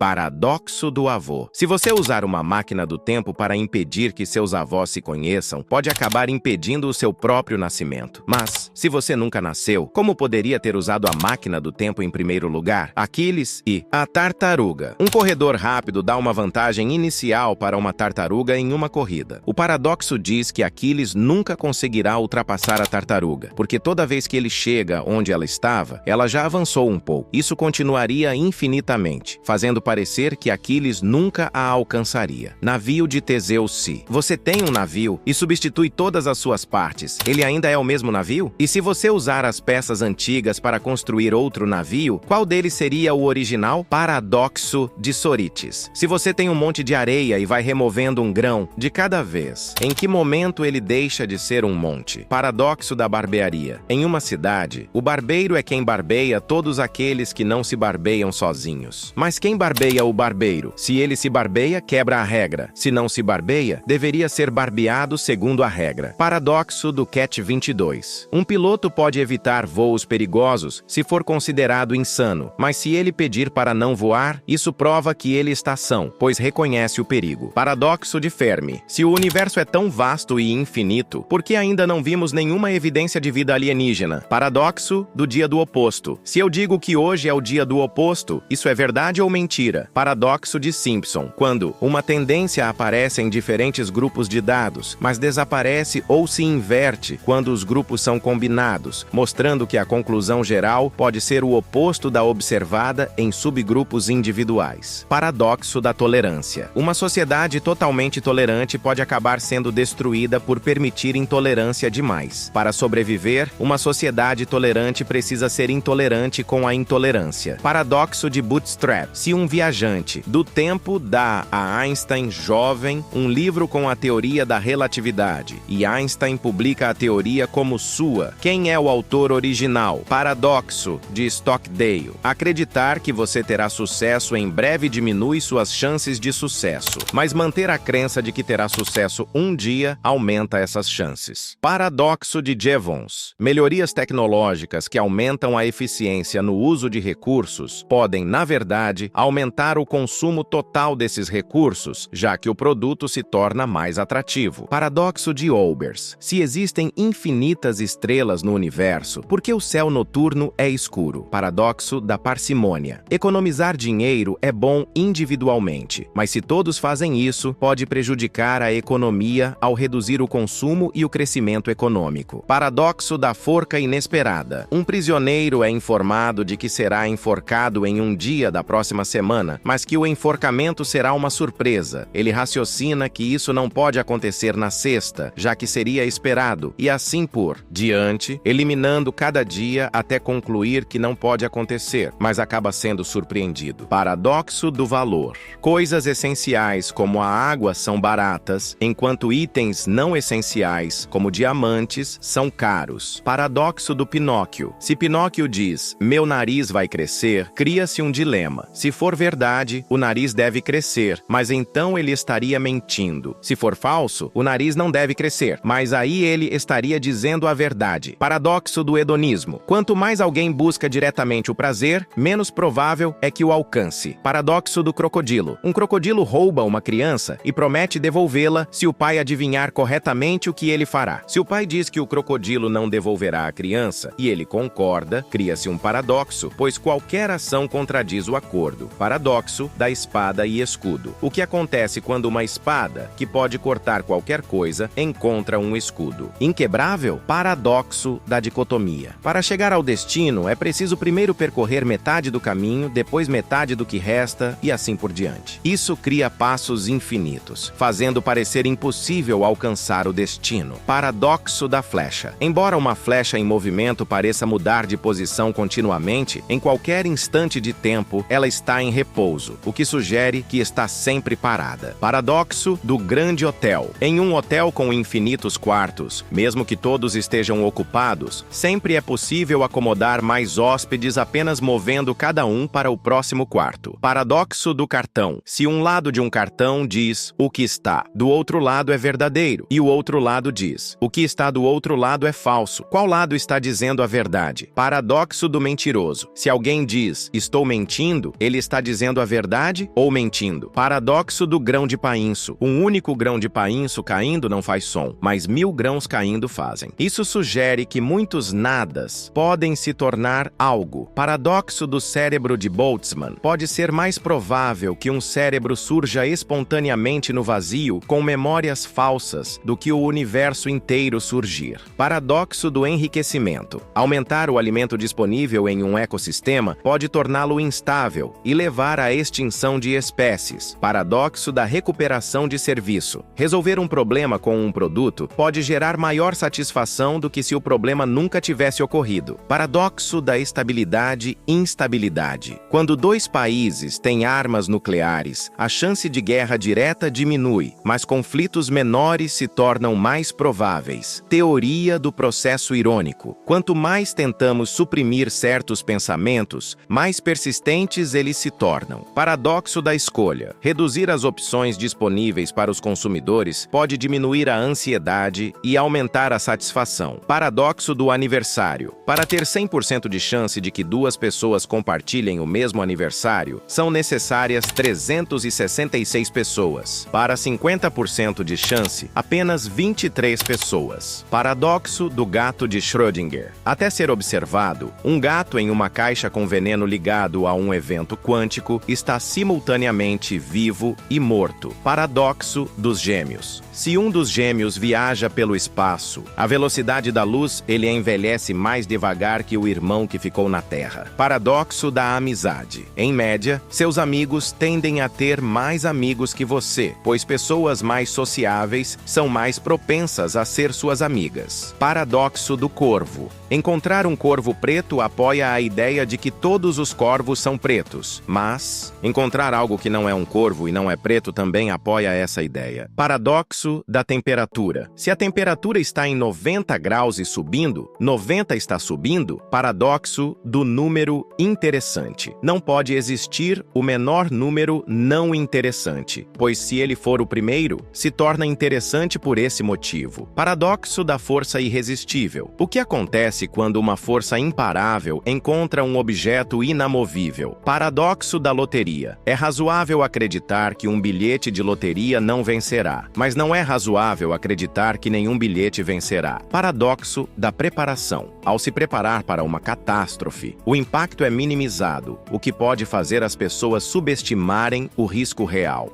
Paradoxo do avô. Se você usar uma máquina do tempo para impedir que seus avós se conheçam, pode acabar impedindo o seu próprio nascimento. Mas, se você nunca nasceu, como poderia ter usado a máquina do tempo em primeiro lugar? Aquiles e a tartaruga. Um corredor rápido dá uma vantagem inicial para uma tartaruga em uma corrida. O paradoxo diz que Aquiles nunca conseguirá ultrapassar a tartaruga, porque toda vez que ele chega onde ela estava, ela já avançou um pouco. Isso continuaria infinitamente, fazendo parecer que Aquiles nunca a alcançaria. Navio de Teseu. Se você tem um navio e substitui todas as suas partes, ele ainda é o mesmo navio? E se você usar as peças antigas para construir outro navio, qual deles seria o original? Paradoxo de Sorites. Se você tem um monte de areia e vai removendo um grão de cada vez, em que momento ele deixa de ser um monte? Paradoxo da barbearia. Em uma cidade, o barbeiro é quem barbeia todos aqueles que não se barbeiam sozinhos. Mas quem barbeia o barbeiro? Se ele se barbeia, quebra a regra. Se não se barbeia, deveria ser barbeado segundo a regra. Paradoxo do Cat 22. Um piloto pode evitar voos perigosos se for considerado insano, mas se ele pedir para não voar, isso prova que ele está são, pois reconhece o perigo. Paradoxo de Fermi. Se o universo é tão vasto e infinito, por que ainda não vimos nenhuma evidência de vida alienígena? Paradoxo do dia do oposto. Se eu digo que hoje é o dia do oposto, isso é verdade ou mentira? Paradoxo de Simpson. Quando uma tendência aparece em diferentes grupos de dados, mas desaparece ou se inverte quando os grupos são combinados, mostrando que a conclusão geral pode ser o oposto da observada em subgrupos individuais. Paradoxo da tolerância. Uma sociedade totalmente tolerante pode acabar sendo destruída por permitir intolerância demais. Para sobreviver, uma sociedade tolerante precisa ser intolerante com a intolerância. Paradoxo de Bootstrap. Se um viajante do tempo dá a Einstein jovem um livro com a teoria da relatividade e Einstein publica a teoria como sua, quem é o autor original? Paradoxo de Stockdale. Acreditar que você terá sucesso em breve diminui suas chances de sucesso, mas manter a crença de que terá sucesso um dia aumenta essas chances. Paradoxo de Jevons. Melhorias tecnológicas que aumentam a eficiência no uso de recursos podem, na verdade, aumentar o consumo total desses recursos, já que o produto se torna mais atrativo. Paradoxo de Olbers. Se existem infinitas estrelas no universo, por que o céu noturno é escuro? Paradoxo da parcimônia. Economizar dinheiro é bom individualmente, mas se todos fazem isso, pode prejudicar a economia ao reduzir o consumo e o crescimento econômico. Paradoxo da forca inesperada. Um prisioneiro é informado de que será enforcado em um dia da próxima semana, mas que o enforcamento será uma surpresa. Ele raciocina que isso não pode acontecer na sexta, já que seria esperado, e assim por diante, eliminando cada dia até concluir que não pode acontecer, mas acaba sendo surpreendido. Paradoxo do valor. Coisas essenciais como a água são baratas, enquanto itens não essenciais, como diamantes, são caros. Paradoxo do Pinóquio. Se Pinóquio diz, meu nariz vai crescer, cria-se um dilema. Se for verdade, o nariz deve crescer, mas então ele estaria mentindo. Se for falso, o nariz não deve crescer, mas aí ele estaria dizendo a verdade. Paradoxo do hedonismo. Quanto mais alguém busca diretamente o prazer, menos provável é que o alcance. Paradoxo do crocodilo. Um crocodilo rouba uma criança e promete devolvê-la se o pai adivinhar corretamente o que ele fará. Se o pai diz que o crocodilo não devolverá a criança e ele concorda, cria-se um paradoxo, pois qualquer ação contradiz o acordo. Paradoxo da espada e escudo. O que acontece quando uma espada, que pode cortar qualquer coisa, encontra um escudo? Inquebrável? Paradoxo da dicotomia. Para chegar ao destino, é preciso primeiro percorrer metade do caminho, depois metade do que resta e assim por diante. Isso cria passos infinitos, fazendo parecer impossível alcançar o destino. Paradoxo da flecha. Embora uma flecha em movimento pareça mudar de posição continuamente, em qualquer instante de tempo, ela está em repouso, o que sugere que está sempre parada. Paradoxo do grande hotel. Em um hotel com infinitos quartos, mesmo que todos estejam ocupados, sempre é possível acomodar mais hóspedes apenas movendo cada um para o próximo quarto. Paradoxo do cartão. Se um lado de um cartão diz o que está do outro lado é verdadeiro e o outro lado diz o que está do outro lado é falso, qual lado está dizendo a verdade? Paradoxo do mentiroso. Se alguém diz estou mentindo, ele está dizendo a verdade ou mentindo. Paradoxo do grão de painço. Um único grão de painço caindo não faz som, mas 1000 grãos caindo fazem. Isso sugere que muitos nadas podem se tornar algo. Paradoxo do cérebro de Boltzmann. Pode ser mais provável que um cérebro surja espontaneamente no vazio com memórias falsas do que o universo inteiro surgir. Paradoxo do enriquecimento. Aumentar o alimento disponível em um ecossistema pode torná-lo instável e levar à extinção de espécies. Paradoxo da recuperação de serviço. Resolver um problema com um produto pode gerar maior satisfação do que se o problema nunca tivesse ocorrido. Paradoxo da estabilidade e instabilidade. Quando dois países têm armas nucleares, a chance de guerra direta diminui, mas conflitos menores se tornam mais prováveis. Teoria do processo irônico. Quanto mais tentamos suprimir certos pensamentos, mais persistentes eles se tornam. Paradoxo da escolha. Reduzir as opções disponíveis para os consumidores pode diminuir a ansiedade e aumentar a satisfação. Paradoxo do aniversário. Para ter 100% de chance de que duas pessoas compartilhem o mesmo aniversário, são necessárias 366 pessoas. Para 50% de chance, apenas 23 pessoas. Paradoxo do gato de Schrödinger. Até ser observado, um gato em uma caixa com veneno ligado a um evento quântico está simultaneamente vivo e morto. Paradoxo dos gêmeos. Se um dos gêmeos viaja pelo espaço, a velocidade da luz, ele envelhece mais devagar que o irmão que ficou na Terra. Paradoxo da amizade. Em média, seus amigos tendem a ter mais amigos que você, pois pessoas mais sociáveis são mais propensas a ser suas amigas. Paradoxo do corvo. Encontrar um corvo preto apoia a ideia de que todos os corvos são pretos, mas encontrar algo que não é um corvo e não é preto também apoia essa ideia. Paradoxo da temperatura. Se a temperatura está em 90 graus e subindo, 90 está subindo, paradoxo do número interessante. Não pode existir o menor número não interessante, pois se ele for o primeiro, se torna interessante por esse motivo. Paradoxo da força irresistível. O que acontece quando uma força imparável encontra um objeto inamovível? Paradoxo da loteria. É razoável acreditar que um bilhete de loteria não vencerá, mas não é razoável acreditar que nenhum bilhete vencerá. Paradoxo da preparação. Ao se preparar para uma catástrofe, o impacto é minimizado, o que pode fazer as pessoas subestimarem o risco real.